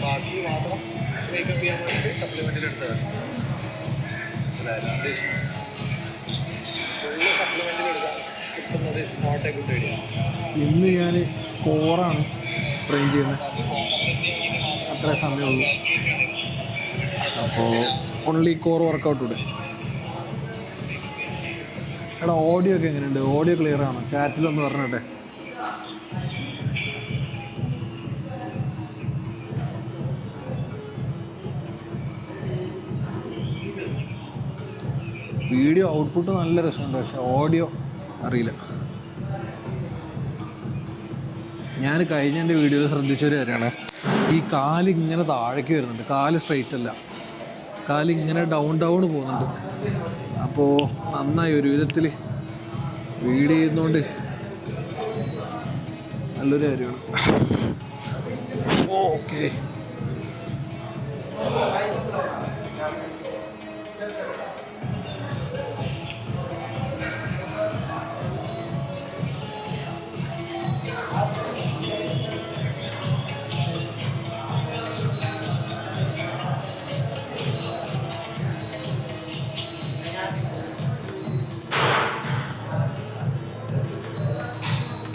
ബാക്കി മാത്രം മേക്കപ്പ് ചെയ്യാൻ വേണ്ടിയിട്ട് സപ്ലിമെൻറ്റിൽ എടുത്തതാണ്. അതായത് ഫുള്ള് സപ്ലിമെൻറ്റിൽ എടുക്കാൻ കിട്ടുന്നത് it's not a good idea. ഇന്ന് ഞാൻ കോറാണ് ട്രെയിൻ ചെയ്യുന്നത്, അത്ര സമയമുള്ളൂ. അപ്പോൾ ഓൺലി കോർ വർക്കൗട്ട് ഇവിടെ. എടാ ഓഡിയോ ഒക്കെ എങ്ങനെയുണ്ട്? ഓഡിയോ ക്ലിയർ ആണോ? ചാറ്റിലൊന്ന് പറഞ്ഞിട്ടെ. വീഡിയോ ഔട്ട്പുട്ട് നല്ല രസമുണ്ട്, പക്ഷെ ഓഡിയോ അറിയില്ല. ഞാൻ കഴിഞ്ഞ എൻ്റെ വീഡിയോയിൽ ശ്രദ്ധിച്ചൊരു കാര്യമാണ്, ഈ കാല് ഇങ്ങനെ താഴേക്ക് വരുന്നുണ്ട്. കാല് സ്ട്രെയിറ്റ് അല്ല, കാല് ഇങ്ങനെ ഡൗൺ പോകുന്നുണ്ട്. അപ്പോൾ നന്നായി ഒരു വിധത്തിൽ വീഡിയോ ചെയ്യുന്നതുകൊണ്ട് നല്ലൊരു കാര്യമാണ്. ഓക്കെ,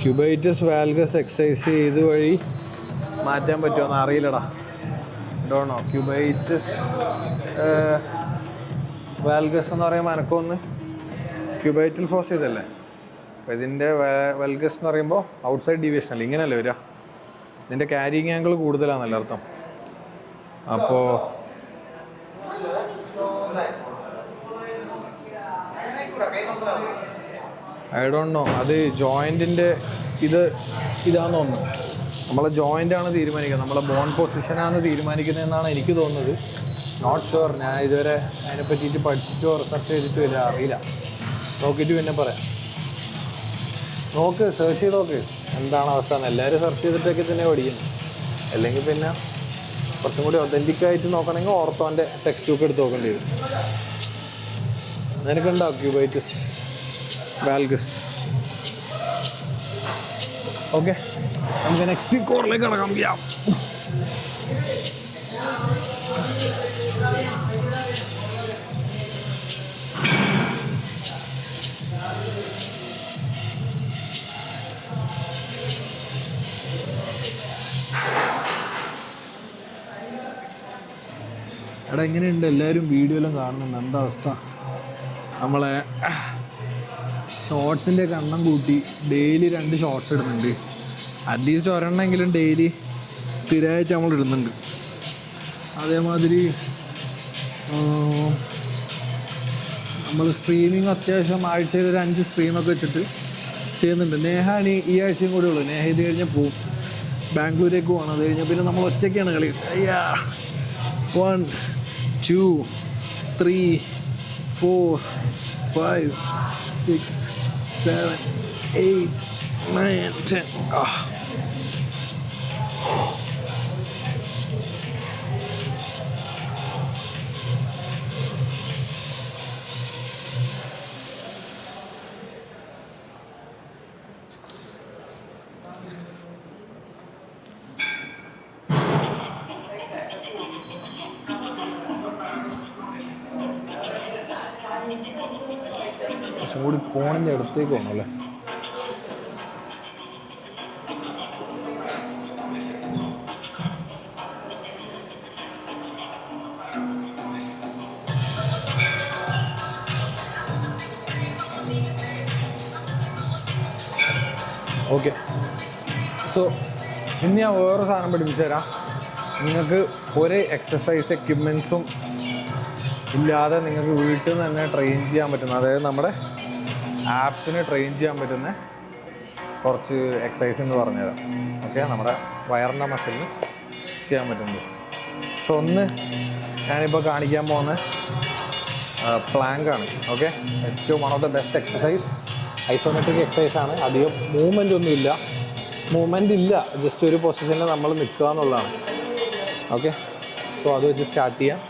ക്യൂബൈറ്റസ് വാൽഗസ് എക്സസൈസ് ചെയ്ത് വഴി മാറ്റാൻ പറ്റുമോയെന്ന് അറിയില്ലടാ. ഡോണോ ക്യൂബൈറ്റസ് വാൽഗസ് എന്ന് പറയുമ്പോൾ എനക്കൊന്ന് ക്യൂബൈറ്റൽ ഫോസ് ചെയ്തല്ലേ. അപ്പോൾ ഇതിൻ്റെ വാൽഗസ് എന്ന് പറയുമ്പോൾ ഔട്ട്സൈഡ് ഡീവിയേഷൻ അല്ലേ, ഇങ്ങനെയല്ലേ വരിക. ഇതിൻ്റെ ക്യാരിങ് ആംഗിൾ കൂടുതലാണെന്നല്ല അർത്ഥം. അപ്പോൾ ഐ ഡോണ്ട് നോ, അത് ജോയിൻറ്റിൻ്റെ ഇതാണെന്ന് തോന്നുന്നു. നമ്മളെ ജോയിൻ്റാണ് തീരുമാനിക്കുന്നത്, നമ്മളെ ബോൺ പൊസിഷനാണ് തീരുമാനിക്കുന്നതെന്നാണ് എനിക്ക് തോന്നുന്നത്. നോട്ട് ഷുവർ, ഞാൻ ഇതുവരെ അതിനെ പറ്റിയിട്ട് പഠിച്ചിട്ടോ റിസർച്ച് ചെയ്തിട്ടോ ഇല്ല, അറിയില്ല. നോക്കിയിട്ട് പിന്നെ പറയാം. നോക്ക്, സെർച്ച് ചെയ്ത് നോക്ക് എന്താണ് അവസ്ഥ എന്ന്. എല്ലാവരും സെർച്ച് ചെയ്തിട്ടൊക്കെ തന്നെ പഠിക്കുന്നു. അല്ലെങ്കിൽ പിന്നെ കുറച്ചും കൂടി ഒതൻറ്റിക്കായിട്ട് നോക്കണമെങ്കിൽ ഓർത്തോൻ്റെ ടെക്സ്റ്റ് ബുക്ക് എടുത്ത് നോക്കേണ്ടി വരും. നിനക്കുണ്ടാവും ക്യൂബൈറ്റസ് വാൽഗസ്. ഓക്കെ, നമുക്ക് നെക്സ്റ്റ് കോറിലേക്ക് കടക്കാം. എടാ എങ്ങനെയുണ്ട്? എല്ലാവരും വീഡിയോയിലും കാണുന്നുണ്ട്. എന്താ അവസ്ഥ? നമ്മളെ ഷോർട്സിൻ്റെ എണ്ണം കൂട്ടി ഡെയിലി 2 ഷോർട്സ് ഇടുന്നുണ്ട്. അറ്റ്ലീസ്റ്റ് ഒരെണ്ണമെങ്കിലും ഡെയിലി സ്ഥിരമായിട്ട് നമ്മൾ ഇടുന്നുണ്ട്. അതേമാതിരി നമ്മൾ സ്ട്രീമിങ് അത്യാവശ്യം ആഴ്ചയിൽ ഒരു 5 സ്ട്രീമൊക്കെ വെച്ചിട്ട് ചെയ്യുന്നുണ്ട്. നേഹാണ് ഈ ആഴ്ചയും കൂടെ ഉള്ളൂ. നേഹ ഇത് കഴിഞ്ഞാൽ പോവും, ബാംഗ്ലൂരേക്ക് പോകണം. അത് കഴിഞ്ഞാൽ പിന്നെ നമ്മൾ ഒറ്റയ്ക്കാണ് കളി. 1 2 3 4 5 6 7 8 9 10. കുറച്ചും കൂടി കോണിൻ്റെ അടുത്തേക്ക് പോകണം അല്ലേ? ഓക്കെ, സോ ഇന്ന് ഞാൻ വേറൊരു സാധനം പഠിപ്പിച്ചു തരാം. നിങ്ങൾക്ക് ഒരു എക്സസൈസ് എക്യുപ്മെൻറ്റ്സും ഇല്ലാതെ നിങ്ങൾക്ക് വീട്ടിൽ നിന്ന് തന്നെ ട്രെയിൻ ചെയ്യാൻ പറ്റുന്ന, അതായത് നമ്മുടെ ആപ്സിന് ട്രെയിൻ ചെയ്യാൻ പറ്റുന്ന കുറച്ച് എക്സസൈസ് എന്ന് പറഞ്ഞുതരാം. ഓക്കെ, നമ്മുടെ വയറിൻ്റെ മസിലിന് ചെയ്യാൻ പറ്റുന്നത്. സോ ഒന്ന് ഞാനിപ്പോൾ കാണിക്കാൻ പോകുന്ന പ്ലാങ്കാണ്. ഓക്കെ, ഏറ്റവും one of the best exercise. Isometric എക്സസൈസാണ്. അധികം മൂവ്മെൻ്റ് ഒന്നുമില്ല, മൂവ്മെൻ്റ് ഇല്ല, ജസ്റ്റ് ഒരു പൊസിഷനിൽ നമ്മൾ നിൽക്കുക എന്നുള്ളതാണ്. ഓക്കെ, സോ അത് വെച്ച് സ്റ്റാർട്ട് ചെയ്യാം.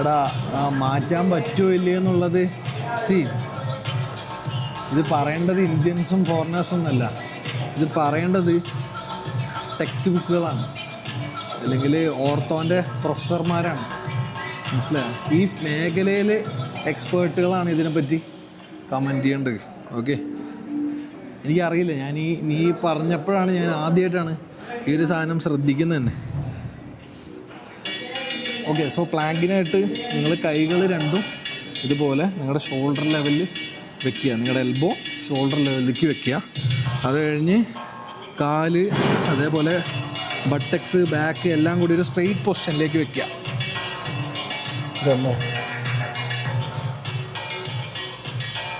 എടാ മാറ്റാൻ പറ്റുമോ ഇല്ലേ എന്നുള്ളത് ഇത് പറയേണ്ടത് ഇന്ത്യൻസും ഫോറിനേഴ്സും ഒന്നല്ല, ഇത് പറയേണ്ടത് ടെക്സ്റ്റ് ബുക്കുകളാണ്, അല്ലെങ്കിൽ ഓർത്തോൻ്റെ പ്രൊഫസർമാരാണ്. മനസ്സിലായോ? ഈ മേഖലയിൽ എക്സ്പേർട്ടുകളാണ് ഇതിനെപ്പറ്റി കമൻറ്റ് ചെയ്യേണ്ടത്. ഓക്കെ, എനിക്കറിയില്ല, നീ പറഞ്ഞപ്പോഴാണ് ഞാൻ ആദ്യമായിട്ടാണ് ഈ ഒരു സാധനം ശ്രദ്ധിക്കുന്നത് തന്നെ. ഓക്കെ, സോ പ്ലാങ്കിനായിട്ട് നിങ്ങൾ കൈകൾ രണ്ടും ഇതുപോലെ നിങ്ങളുടെ ഷോൾഡർ ലെവലിൽ വെക്കുക, നിങ്ങളുടെ എൽബോ ഷോൾഡർ ലെവലിലേക്ക് വെക്കുക. അത് കഴിഞ്ഞ് കാല് അതേപോലെ ബട്ടക്സ് ബാക്ക് എല്ലാം കൂടി ഒരു സ്ട്രെയിറ്റ് പൊസിഷനിലേക്ക് വെക്കുക. ഇതമ്മോ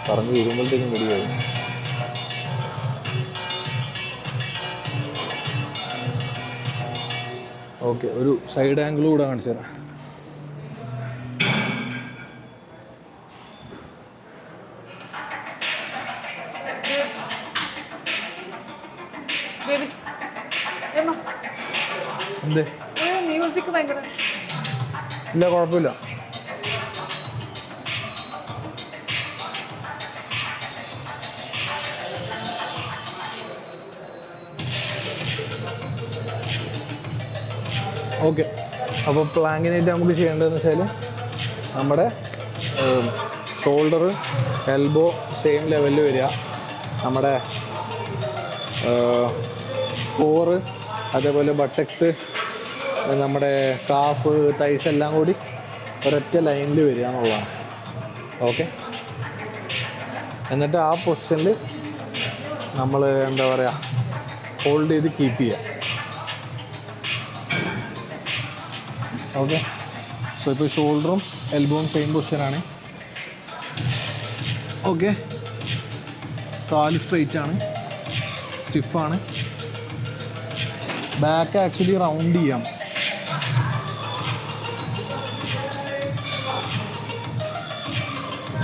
പറഞ്ഞു വരുമ്പോഴത്തേക്കും റെഡിയായി. ഓക്കെ, ഒരു സൈഡ് ആംഗിൾ കൂടെ കാണിച്ചു തരാം. എന്തേ? മ്യൂസിക് ഭയങ്കര ഇല്ല, കുഴപ്പമില്ല. ഓക്കെ, അപ്പോൾ പ്ലാങ്കിനായിട്ട് നമുക്ക് ചെയ്യേണ്ടതെന്ന് വെച്ചാൽ നമ്മുടെ ഷോൾഡർ എൽബോ സെയിം ലെവലിൽ വരിക, നമ്മുടെ കോറ് അതേപോലെ ബട്ടക്സ് നമ്മുടെ കാഫ് തൈസ് എല്ലാം കൂടി ഒരൊറ്റ ലൈനിൽ വരിക എന്നുള്ളതാണ്. ഓക്കെ, എന്നിട്ട് ആ പൊസിഷനിൽ നമ്മൾ എന്താ പറയുക ഹോൾഡ് ചെയ്ത് കീപ്പ് ചെയ്യുക. ഓക്കെ, സോ ഇപ്പോൾ ഷോൾഡറും എൽബോവും സെയിം പൊസിഷനാണ്. ഓക്കെ, കാല് സ്ട്രെയിറ്റ് ആണ്, സ്റ്റിഫാണ്. ബാക്ക് ആക്ച്വലി റൗണ്ട് ചെയ്യാം.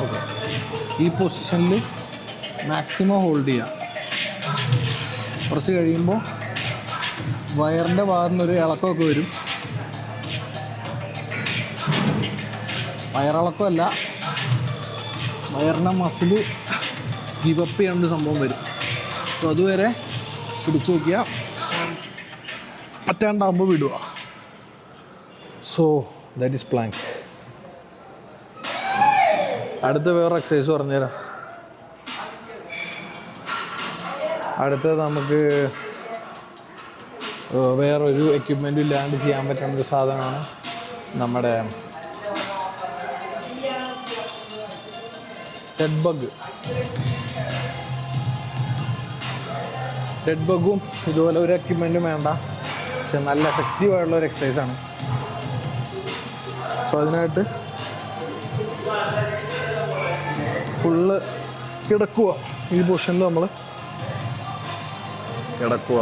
ഓക്കെ, ഈ പൊസിഷനിൽ മാക്സിമം ഹോൾഡ് ചെയ്യാം. കുറച്ച് കഴിയുമ്പോൾ വയറിൻ്റെ ഭാഗത്തുനിന്നൊരു ഇളക്കമൊക്കെ വരും. വയറിളക്കമല്ല, വയറിൻ്റെ മസിൽ ഗിവപ്പ് ചെയ്യാണ്ട് സംഭവം വരും. സോ അതുവരെ പിടിച്ചു നോക്കിയാൽ പറ്റാണ്ടാകുമ്പോൾ വിടുക. So that is plank. അടുത്ത വേറെ എക്സസൈസ് പറഞ്ഞുതരാം. അടുത്തത് നമുക്ക് വേറൊരു എക്യുപ്മെൻറ്റും ഇല്ലാണ്ട് ചെയ്യാൻ പറ്റുന്ന ഒരു സാധനമാണ് നമ്മുടെ ഡെഡ് ബഗ്. ഡെഡ് ബഗ്ഗും ഇതുപോലെ ഒരു എക്യുപ്മെൻറ്റും വേണ്ട, പക്ഷെ നല്ല എഫക്റ്റീവായിട്ടുള്ള ഒരു എക്സസൈസാണ്. സോ അതിനായിട്ട് ഫുള്ള് കിടക്കുക, ഈ പൊസിഷനിൽ നമ്മൾ കിടക്കുക.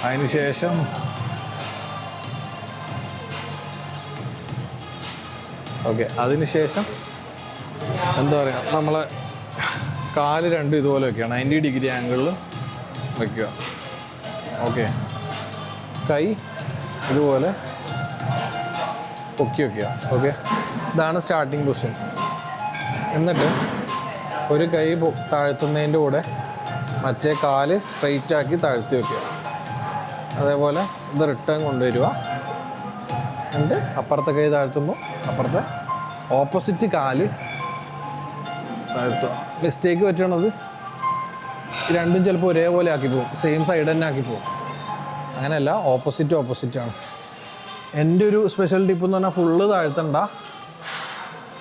അതിന് ശേഷം അതിന് ശേഷം എന്താ പറയുക, നമ്മളെ കാല് രണ്ടും ഇതുപോലെ വയ്ക്കുക, 90 ഡിഗ്രി ആംഗിളിൽ വയ്ക്കുക. ഓക്കെ, കൈ ഇതുപോലെ പൊക്കി വയ്ക്കുക. ഓക്കെ, ഇതാണ് സ്റ്റാർട്ടിങ് പൊസിഷൻ. എന്നിട്ട് ഒരു കൈ താഴ്ത്തുന്നതിൻ്റെ കൂടെ മറ്റേ കാല് സ്ട്രെയിറ്റ് ആക്കി താഴ്ത്തി വയ്ക്കുക. അതേപോലെ ഇത് റിട്ടേൺ കൊണ്ടുവരിക. എന്നിട്ട് അപ്പുറത്തെ കൈ താഴ്ത്തുമ്പോൾ അപ്പുറത്തെ ഓപ്പോസിറ്റ് കാല് താഴ്ത്തുക. മിസ്റ്റേക്ക് പറ്റണത് രണ്ടും ചിലപ്പോൾ ഒരേപോലെ ആക്കി പോകും, സെയിം സൈഡ് തന്നെ ആക്കി പോകും. അങ്ങനെയല്ല, ഓപ്പോസിറ്റാണ്. എൻ്റെ ഒരു സ്പെഷ്യൽ ടിപ്പ് എന്ന് പറഞ്ഞാൽ ഫുള്ള് താഴ്ത്തണ്ട,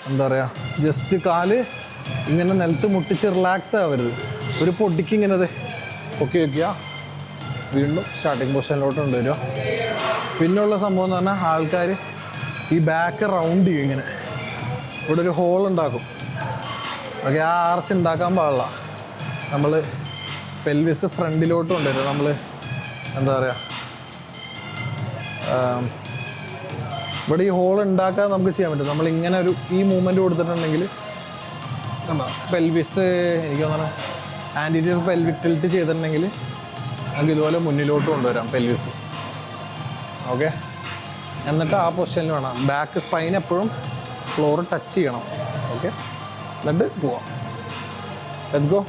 എന്താ പറയുക, ജസ്റ്റ് കാല് ഇങ്ങനെ നിലത്ത് മുട്ടിച്ച് റിലാക്സ് ആവരുത്, ഒരു പൊടിക്ക് ഇങ്ങനെ പൊക്കി വയ്ക്കുക. വീണ്ടും സ്റ്റാർട്ടിങ് പൊസിഷനിലോട്ട് കൊണ്ടുവരിക. പിന്നെയുള്ള സംഭവം എന്ന് പറഞ്ഞാൽ ആൾക്കാർ ഈ ബാക്ക് റൗണ്ട് ചെയ്യും, ഇങ്ങനെ ഇവിടെ ഒരു ഹോൾ ഉണ്ടാക്കും. ഓക്കെ, ആ ആർച്ച് ഉണ്ടാക്കാൻ പാടില്ല. നമ്മൾ പെൽവിസ് ഫ്രണ്ടിലോട്ട് കൊണ്ടുവരും. നമ്മൾ എന്താ പറയുക, ഇവിടെ ഈ ഹോൾ ഉണ്ടാക്കാൻ നമുക്ക് ചെയ്യാൻ പറ്റും. നമ്മളിങ്ങനെ ഈ മൂവ്മെൻറ്റ് കൊടുത്തിട്ടുണ്ടെങ്കിൽ പെൽവിസ്, എനിക്ക് തോന്നുന്നു ആൻറ്റീരിയർ പെൽവിക് ടിൽറ്റ് ചെയ്തിട്ടുണ്ടെങ്കിൽ നമുക്ക് ഇതുപോലെ മുന്നിലോട്ട് കൊണ്ടുവരാം പെൽവിസ്. ഓക്കെ, എന്നിട്ട് ആ പൊസിഷനിൽ വേണം. ബാക്ക് സ്പൈൻ എപ്പോഴും ഫ്ലോർ ടച്ച് ചെയ്യണം. ഓക്കെ, എന്നിട്ട് പോവാം. Let's go.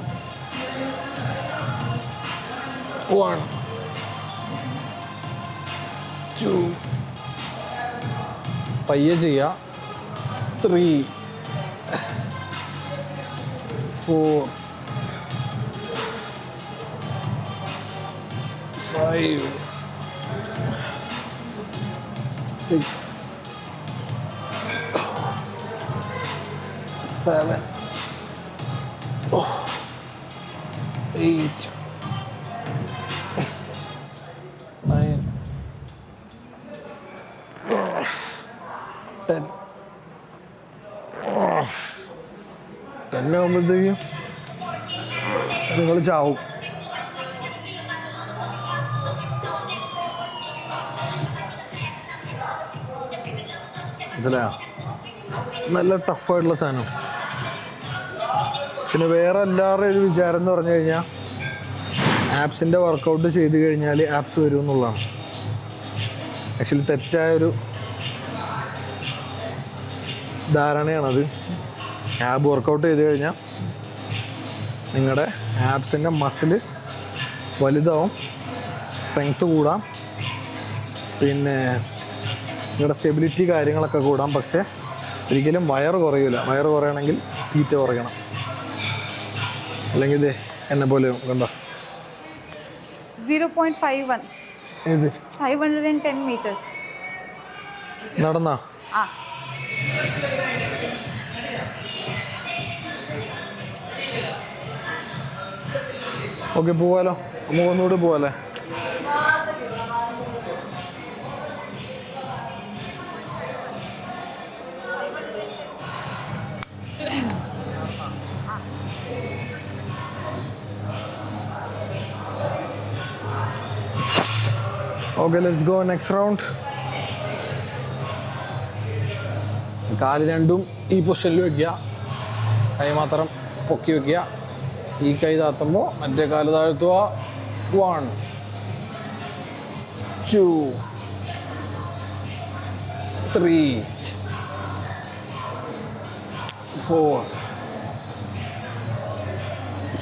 1 2 പയ്യെ ചെയ്യുക. 3 4 5 6 7 8 9 10 ആകുമ്പോഴത്തേക്കും നിങ്ങൾ ചാവും. മനസ്സിലായോ? നല്ല ടഫായിട്ടുള്ള സാധനം. പിന്നെ വേറെ എല്ലാവരുടെയും ഒരു വിചാരം എന്ന് പറഞ്ഞു കഴിഞ്ഞാൽ ആപ്സിൻ്റെ വർക്കൗട്ട് ചെയ്ത് കഴിഞ്ഞാൽ ആപ്സ് വരും എന്നുള്ളതാണ്. ആക്ച്വലി തെറ്റായൊരു ധാരണയാണത്. ആബ് വർക്കൗട്ട് ചെയ്ത് കഴിഞ്ഞാൽ നിങ്ങളുടെ ആപ്സിൻ്റെ മസിൽ വലുതാവും, സ്ട്രെങ്ത്ത് കൂടാം, പിന്നെ നിങ്ങളുടെ സ്റ്റെബിലിറ്റി കാര്യങ്ങളൊക്കെ കൂടാം. പക്ഷേ ഒരിക്കലും വയറ് കുറയില്ല. വയറ് കുറയണമെങ്കിൽ തീറ്റ കുറയ്ക്കണം. അല്ലെങ്കിൽ ഇത് എന്നെ പോലെ കണ്ടോ 0.51 ഇത് 510 meters. നടന്നാ ഓക്കെ, പോവാലോ. നമുക്ക് ഒന്നുകൂടി പോവാല്ലേ? Okay, let's go next round. കാല് രണ്ടും ഈ പൊസിഷനിൽ വയ്ക്കുക. കൈ മാത്രം പൊക്കി വയ്ക്കുക. ഈ കൈ താത്തുമ്പോൾ മറ്റേ കാല് താഴ്ത്തുക. 1 2 3 4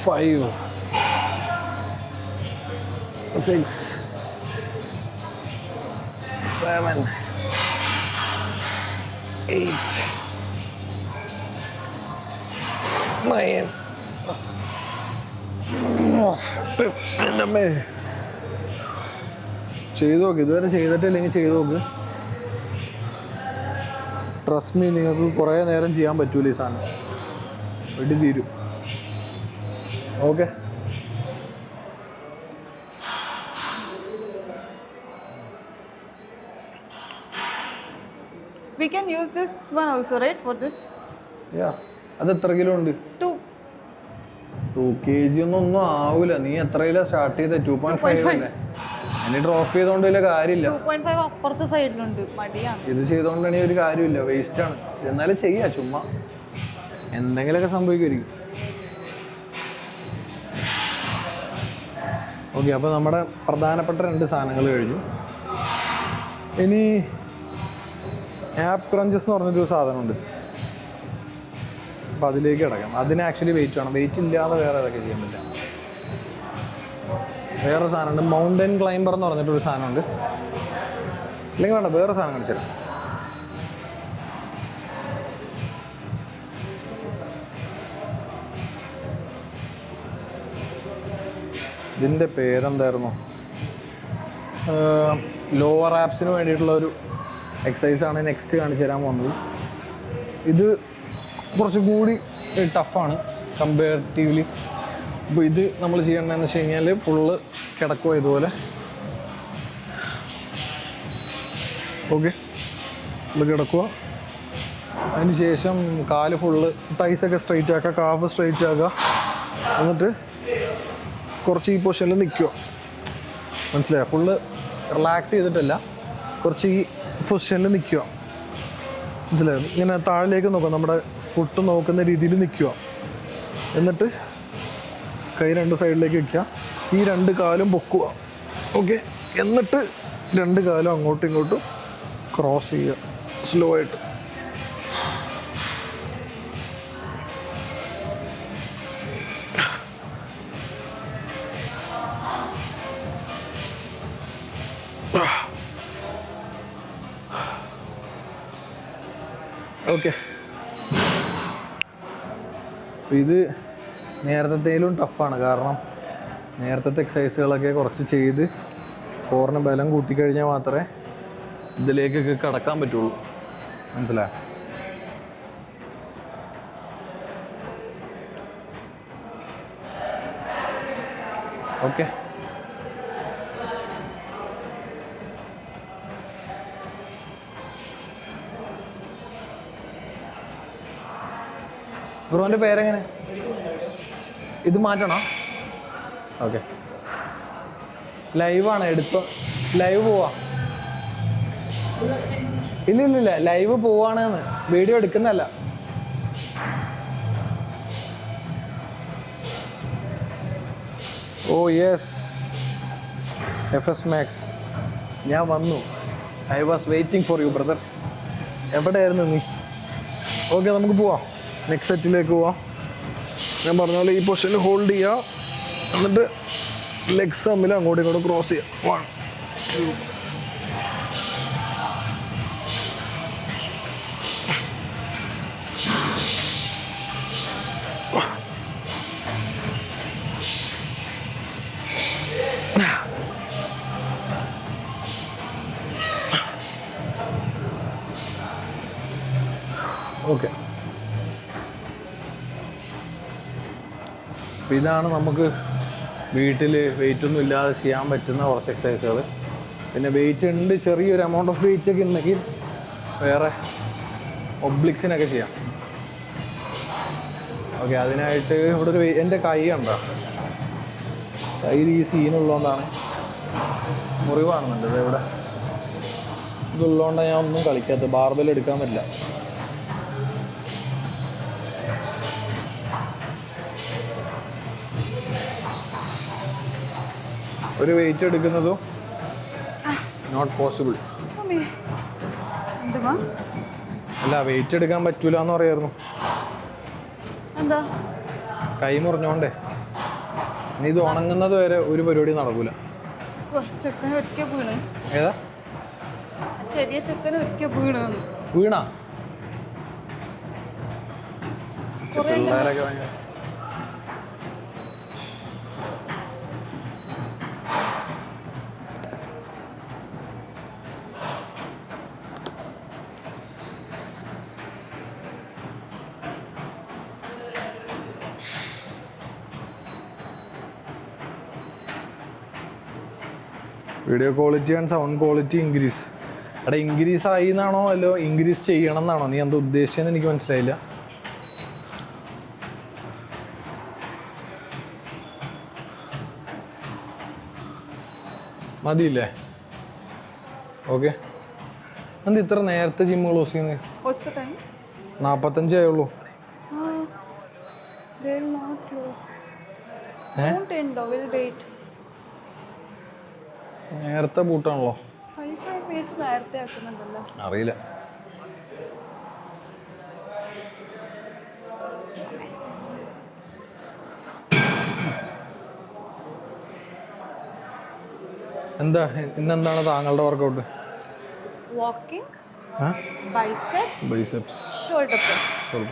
5 6 7 8 9 ചെയ്തു നോക്ക്. ഇതുവരെ ചെയ്തിട്ടില്ലെങ്കിൽ ചെയ്തു നോക്ക്. ട്രസ്റ്റ് മീ, നിങ്ങൾക്ക് കുറേ നേരം ചെയ്യാൻ പറ്റൂല ഈ സാധനം. വെടി തീരും. Okay, We can use this one also, right? For this അത് എത്ര കിലോ ഉണ്ട്? 2 kg ഒന്നും ആവൂല. നീ എത്ര കിലോ സ്റ്റാർട്ട് ചെയ്ത? 2.5 അല്ലേ? ഇനി ഡ്രോപ്പ് ചെയ്തോണ്ട് വലിയ കാര്യമില്ല. 2.5 അപ്പുറത്തെ സൈഡിലുണ്ട്. മടിയാണ് ഇത് ചെയ്തോണ്ടാണെങ്കിൽ ഒരു കാര്യമില്ല, വേസ്റ്റ് ആണ്. എന്നാലും ചെയ്യാ, ചുമ്മാ എന്തെങ്കിലുമൊക്കെ സംഭവിക്കുമായിരിക്കും. ഓക്കെ, അപ്പോൾ നമ്മുടെ പ്രധാനപ്പെട്ട 2 സാധനങ്ങൾ കഴിഞ്ഞു. ഇനി ആപ്പ് ക്രഞ്ചസ് എന്ന് പറഞ്ഞൊരു സാധനമുണ്ട്. അപ്പോൾ അതിലേക്ക് കിടക്കാം. അതിന് ആക്ച്വലി വെയിറ്റ് വേണം. വെയിറ്റ് ഇല്ലാതെ വേറെ ഏതൊക്കെ ചെയ്യാൻ പറ്റില്ല. വേറൊരു സാധനമുണ്ട്, മൗണ്ടൻ ക്ലൈംബർ എന്ന് പറഞ്ഞിട്ടൊരു സാധനമുണ്ട്. അല്ലെങ്കിൽ വേണ്ട, വേറെ സാധനം കാണിച്ചു തരാം. ഇതിൻ്റെ പേരെന്തായിരുന്നു? ലോവർ ആപ്സിന് വേണ്ടിയിട്ടുള്ള ഒരു എക്സസൈസാണ് നെക്സ്റ്റ് കാണിച്ചു തരാൻ പോകുന്നത്. ഇത് കുറച്ചും കൂടി ടഫാണ് കമ്പാരിറ്റീവ്ലി. അപ്പോൾ ഇത് നമ്മൾ ചെയ്യേണ്ടതെന്ന് വെച്ച് കഴിഞ്ഞാൽ ഫുള്ള് കിടക്കുക ഇതുപോലെ. ഓക്കെ, ഫുള്ള് കിടക്കുക. അതിന് ശേഷം കാല് ഫുള്ള് തൈസൊക്കെ സ്ട്രൈറ്റ് ആക്കുക, കാഫ് സ്ട്രൈറ്റ് ആക്കുക. എന്നിട്ട് കുറച്ച് ഈ പൊസിഷനിൽ നിൽക്കുക. മനസ്സിലായോ? ഫുള്ള് റിലാക്സ് ചെയ്തിട്ടല്ല, കുറച്ച് ഈ പൊസിഷനിൽ നിൽക്കുക. മനസ്സിലായോ? ഇങ്ങനെ താഴേക്ക് നോക്കുക, നമ്മുടെ ഫുട്ട് നോക്കുന്ന രീതിയിൽ നിൽക്കുക. എന്നിട്ട് കൈ 2 സൈഡിലേക്ക് വയ്ക്കുക. ഈ 2 കാലും പൊക്കുക. ഓക്കെ, എന്നിട്ട് 2 കാലും അങ്ങോട്ടും ഇങ്ങോട്ടും ക്രോസ് ചെയ്യുക സ്ലോ ആയിട്ട്. ഓക്കെ, ഇത് നേരത്തേലും ടഫാണ്. കാരണം നേരത്തെ എക്സസൈസുകളൊക്കെ കുറച്ച് ചെയ്ത് കോറിന് ബലം കൂട്ടിക്കഴിഞ്ഞാൽ മാത്രമേ ഇതിലേക്കൊക്കെ കടക്കാൻ പറ്റുള്ളൂ. മനസ്സിലായോ? ഓക്കെ, ബ്രോൻ്റെ പേരെങ്ങനെ? ഇത് മാറ്റണോ? ഓക്കെ, ലൈവാണ്. ലൈവ് പോവാ? ഇല്ല, ലൈവ് പോവാണെന്ന്, വീഡിയോ എടുക്കുന്നല്ല. ഓ യെസ്, FS Max, ഞാൻ വന്നു. I was waiting for you brother. എവിടെയായിരുന്നു നീ? ഓക്കെ, നമുക്ക് പോവാം. നെക്സ്റ്റ് സെറ്റിലേക്ക് പോവാം. ഞാൻ പറഞ്ഞ പോലെ ഈ പൊസിഷനിൽ ഹോൾഡ് ചെയ്യുക, എന്നിട്ട് ലെഗ്സ് തമ്മിൽ അങ്ങോട്ടും ഇങ്ങോട്ടും ക്രോസ് ചെയ്യുക. 1 2. ഓക്കെ, അപ്പോൾ ഇതാണ് നമുക്ക് വീട്ടിൽ വെയിറ്റൊന്നും ഇല്ലാതെ ചെയ്യാൻ പറ്റുന്ന കുറച്ച് എക്സസൈസുകൾ. പിന്നെ വെയിറ്റ് ഉണ്ട്, ചെറിയൊരു എമൗണ്ട് ഓഫ് വെയിറ്റ് ഒക്കെ ഉണ്ടെങ്കിൽ വേറെ ഒബ്ലിക്സിനൊക്കെ ചെയ്യാം. ഓക്കെ, അതിനായിട്ട് ഇവിടെ ഒരു എൻ്റെ കൈ ഉണ്ടോ, കയ്യിൽ ഈ സീനുള്ളതുകൊണ്ടാണ് മുറിവാണെന്നുണ്ട്. ഇവിടെ ഇതുള്ളതുകൊണ്ടാണ് ഞാൻ ഒന്നും കളിക്കാത്തത്. ബാർബെൽ എടുക്കാൻ പറ്റില്ല. ഒരു വെയിറ്റ് എടുക്കുന്നതും നോട്ട് പോസിബിൾ. അല്ല, വെയിറ്റ് എടുക്കാൻ പറ്റൂല എന്ന് പറയായിരുന്നു. എന്താ? കൈ മുറിഞ്ഞോണ്ടേ. ഇനി ഇത് ഉണങ്ങുന്നത് വരെ ഒരു പരിപാടി നടക്കൂല. ചെക്കന് ഒരിക്കൽ വീണ്. ഏതാ? ചെറിയ ചെക്കന് ഒരിക്കൽ വീണ്. വീണാ? പിള്ളേരൊക്കെ ഭയങ്കര video quality and sound quality increase. എടാ, ഇൻക്രീസ് ആയി എന്നാണോ അല്ലോ ഇൻക്രീസ് ചെയ്യണം എന്നാണോ നീ എന്താ ഉദ്ദേശിച്ചതെന്ന് എനിക്ക് മനസ്സിലായില്ല. മതിയില്ലേ? ഓക്കെ, എന്ത് ഇത്ര നേരത്തെ ജിമ്മ് ക്ലോസ് ചെയ്യുന്നത്? 45 ആയുള്ളൂ. നേരത്തെ പൂട്ടാണല്ലോ. അറിയില്ല. എന്താ ഇന്നെന്താണ് താങ്കളുടെ workout? Walking, biceps, shoulder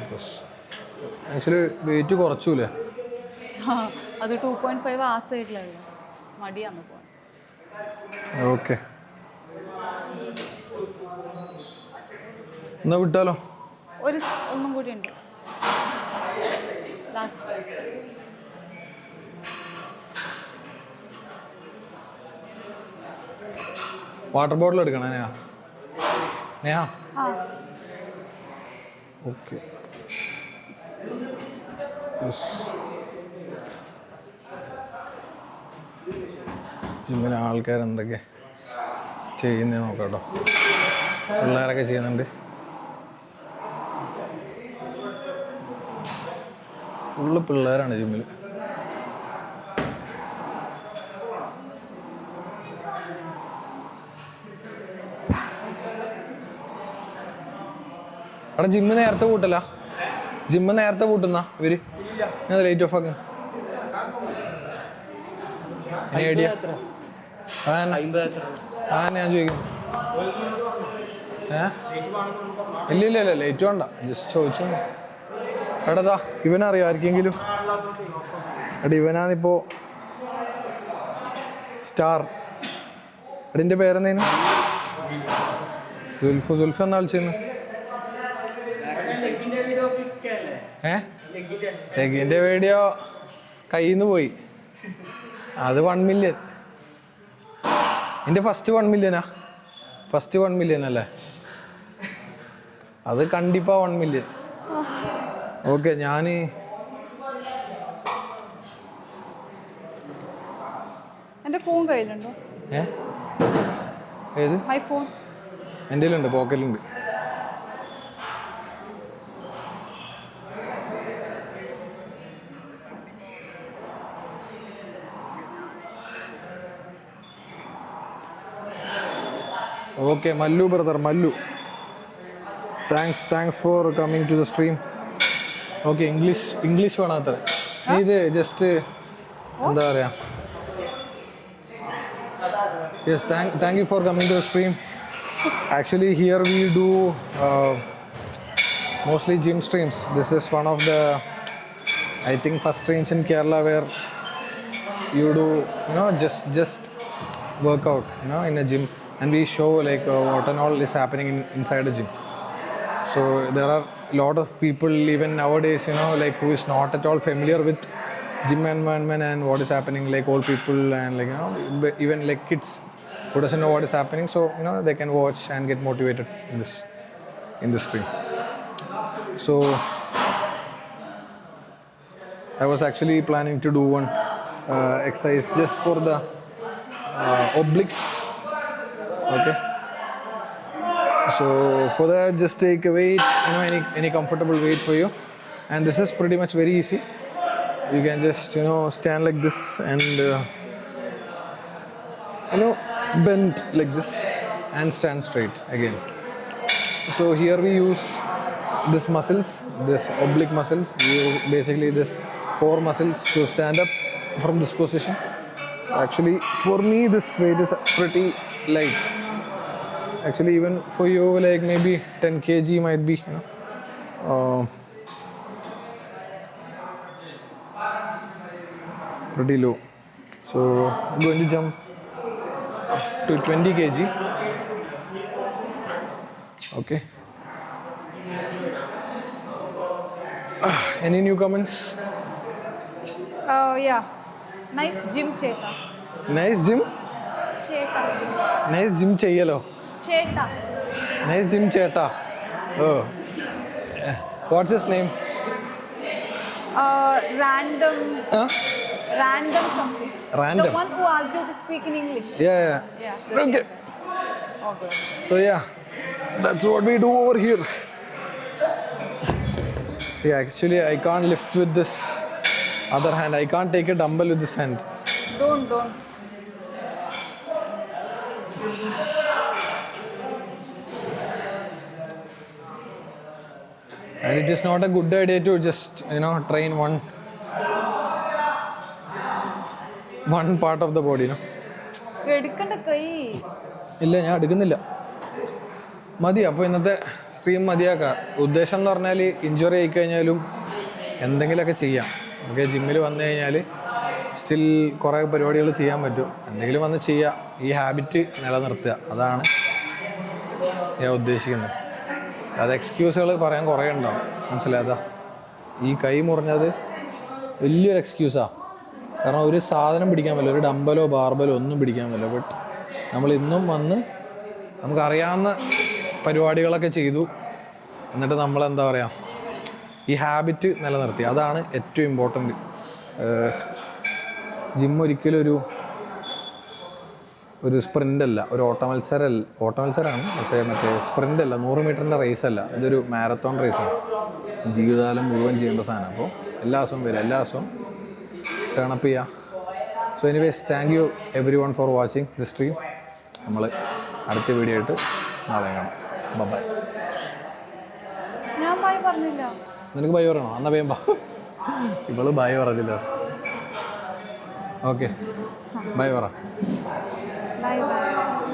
press. Actually weight കുറച്ചൂലേ? അത് 2.5 ആ സൈഡിലുള്ള മടിയാന്ന് പോകാൻ. ഓക്കെ, എന്നാ വിട്ടാലോ? ഒന്നും കൂടി ഉണ്ട്. ലാസ്റ്റ് വാട്ടർ ബോട്ടിൽ എടുക്കണേ നേഹ? ഓക്കെ, ജിമ്മിലെ ആൾക്കാർ എന്തൊക്കെ ചെയ്യുന്നത് നോക്കാം കേട്ടോ. പിള്ളേരൊക്കെ ചെയ്യുന്നുണ്ട്. ഫുള്ള് പിള്ളേരാണ് ജിമ്മിൽ. അവിടെ ജിമ്മ് നേരത്തെ പൂട്ടല്ല, ജിമ്മ് നേരത്തെ പൂട്ടുന്ന ഇവര് ലൈറ്റ് ഓഫ് ആക്കും. ഐഡിയ ഞാൻ ചോദിക്കും. ഇല്ല ലൈറ്റ് വേണ്ട, ജസ്റ്റ് ചോദിച്ചു. എടാ ഇവനറിയാം ആർക്കെങ്കിലും? എടാ ഇവനാണിപ്പോ സ്റ്റാർ. എടിൻ്റെ പേരെന്തേനു? സുൽഫ് എന്നാ വിളിച്ചിരുന്നു? ലെഗിൻ്റെ വീഡിയോ കയ്യിൽ നിന്ന് പോയി. അത് 1 മില്യൺ. എൻ്റെ ഫസ്റ്റ് 1 മില്യനാ? ഫസ്റ്റ് 1 മില്യൺ അല്ലേ? അത് കണ്ടിപ്പാ 1 മില്യൺ. ഓക്കെ, ഞാൻ എൻ്റെ ഫോൺ കയ്യിലുണ്ടോ? ഏത്? ഐഫോൺ എൻ്റെ കയ്യിലുണ്ട്, പോക്കറ്റിലുണ്ട്. Okay, Mallu brother, Mallu, thanks for coming to the stream. Okay, English വേണം അത്ര. ഇത് ജസ്റ്റ് എന്താ പറയുക? Yes, thank you for coming to the stream. Actually here we do mostly gym streams. This is one of the, I think, first streams in Kerala where you do, just workout, in a gym, and we show like what and all is happening inside a gym. So there are a lot of people even nowadays, like who is not at all familiar with gym environment and what is happening, like old people and like even like kids who doesn't know what is happening. So they can watch and get motivated in this stream. So I was actually planning to do one exercise just for the obliques. Okay, so for that just take a weight, any comfortable weight for you, and this is pretty much very easy. You can just stand like this and bend like this and stand straight again. So here we use this oblique muscles, basically this core muscles to stand up from this position. Actually for me this weight is pretty light. Actually even for you like maybe 10 kg might be pretty low. So I'm going to jump to 20 kg. Okay. Any new comments? Yeah, nice gym cheta. Nice gym? Cheta. Nice gym cheyalo. Cheta. Nice gym cheta. Oh. What's his name? Random something. Random. The one who asked you to speak in English. Yeah. Okay. Okay. So yeah, that's what we do over here. See, actually I can't lift with this other hand. I can't take a dumbbell with this hand. Don't. And it is not a good idea to just train one part of the body. എടുക്കണ്ട കൈ. ഇല്ല, ഞാൻ എടുക്കുന്നില്ല. മതി. അപ്പോൾ ഇന്നത്തെ stream മതിയാക്കാം. ഉദ്ദേശം എന്ന് പറഞ്ഞാൽ ഇഞ്ചുറി ആയിക്കഴിഞ്ഞാലും എന്തെങ്കിലുമൊക്കെ ചെയ്യാം. ഓക്കെ, ജിമ്മിൽ വന്നു കഴിഞ്ഞാൽ സ്റ്റിൽ കുറേ പരിപാടികൾ ചെയ്യാൻ പറ്റും. എന്തെങ്കിലും വന്ന് ചെയ്യുക, ഈ ഹാബിറ്റ് നിലനിർത്തുക, അതാണ് ഞാൻ ഉദ്ദേശിക്കുന്നത്. അത് എക്സ്ക്യൂസുകൾ പറയാൻ കുറേ ഉണ്ടാവും, മനസ്സിലായതാ. ഈ കൈ മുറിഞ്ഞത് വലിയൊരു എക്സ്ക്യൂസാണ്. കാരണം ഒരു സാധനം പിടിക്കാൻ പറ്റില്ല, ഒരു ഡമ്പലോ ബാർബലോ ഒന്നും പിടിക്കാൻ പറ്റില്ല. ബട്ട് നമ്മൾ ഇന്നും വന്ന് നമുക്കറിയാവുന്ന പരിപാടികളൊക്കെ ചെയ്തു. എന്നിട്ട് നമ്മളെന്താ പറയുക, ഈ ഹാബിറ്റ് നിലനിർത്തി, അതാണ് ഏറ്റവും ഇമ്പോർട്ടൻറ്റ്. ജിം ഒരിക്കലും ഒരു സ്പ്രിൻ്റ് അല്ല, ഒരു ഓട്ടമത്സരമാണ്. പക്ഷേ മറ്റേ സ്പ്രിൻ്റ് അല്ല, 100 മീറ്ററിൻ്റെ റേസ് അല്ല, ഇതൊരു മാരത്തോൺ റേസാണ്. ജീവിതകാലം മുഴുവൻ ചെയ്യേണ്ട സാധനം. അപ്പോൾ എല്ലാ ദിവസവും വരിക, എല്ലാ ദിവസവും ടേണപ്പ് ചെയ്യുക. So anyways, thank you every one for watching the stream. നമ്മൾ അടുത്ത വീഡിയോ ആയിട്ട് നാളെ കാണാം. ബൈ. ഞാൻ ബൈ പറഞ്ഞില്ല. നിനക്ക് ബൈ പറയണോ? എന്നാ വേഗം ബാ. ഇവള് ബൈ പറഞ്ഞില്ല. ഓക്കെ ബൈ പറ. Bye bye.